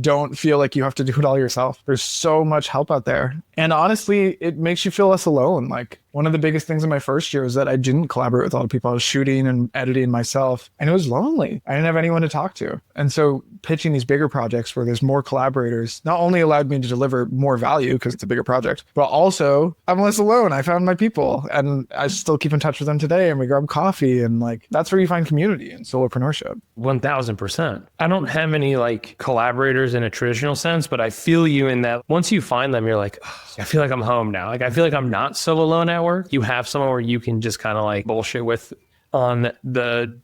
don't feel like you have to do it all yourself. There's so much help out there. And honestly, it makes you feel less alone. Like one of the biggest things in my first year was that I didn't collaborate with a lot of people. I was shooting and editing myself, and it was lonely. I didn't have anyone to talk to. And so pitching these bigger projects where there's more collaborators not only allowed me to deliver more value because it's a bigger project, but also I'm less alone. I found my people and I still keep in touch with them today, and we grab coffee, and like that's where you find community in solopreneurship. 1000%. I don't have any like collaborators in a traditional sense, but I feel you in that once you find them, you're like, oh, I feel like I'm home now. Like I feel like I'm not so alone at work. You have someone where you can just kind of like bullshit with on the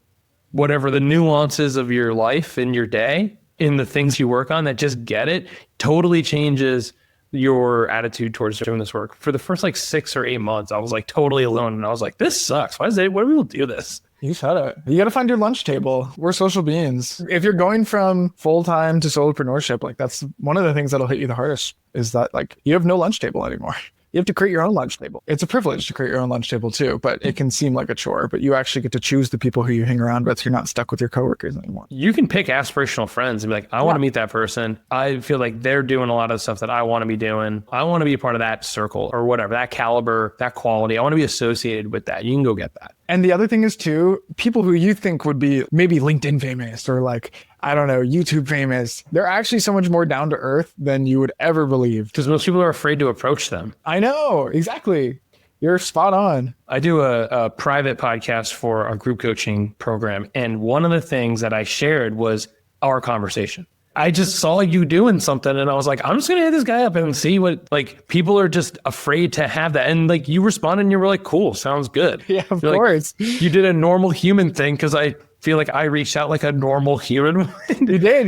whatever the nuances of your life and your day in the things you work on that just get it, totally changes your attitude towards doing this work. For the first like 6 or 8 months, I was like totally alone, and I was like, this sucks. Why do people do this? You said it. You got to find your lunch table. We're social beings. If you're going from full-time to solopreneurship, like that's one of the things that'll hit you the hardest is that like you have no lunch table anymore. You have to create your own lunch table. It's a privilege to create your own lunch table too, but it can seem like a chore, but you actually get to choose the people who you hang around with. You're not stuck with your coworkers anymore. You can pick aspirational friends and be like, I want to meet that person. I feel like they're doing a lot of the stuff that I want to be doing. I want to be a part of that circle or whatever, that caliber, that quality. I want to be associated with that. You can go get that. And the other thing is too, people who you think would be maybe LinkedIn famous or like, I don't know, YouTube famous, they're actually so much more down to earth than you would ever believe. Because most people are afraid to approach them. I know, exactly. You're spot on. I do a private podcast for our group coaching program. And one of the things that I shared was our conversation. I just saw you doing something and I was like, I'm just going to hit this guy up and see what, like, people are just afraid to have that. And like you responded and you were like, cool, sounds good. Yeah, of You're course. Like, you did a normal human thing because I feel like I reached out like a normal human. You did.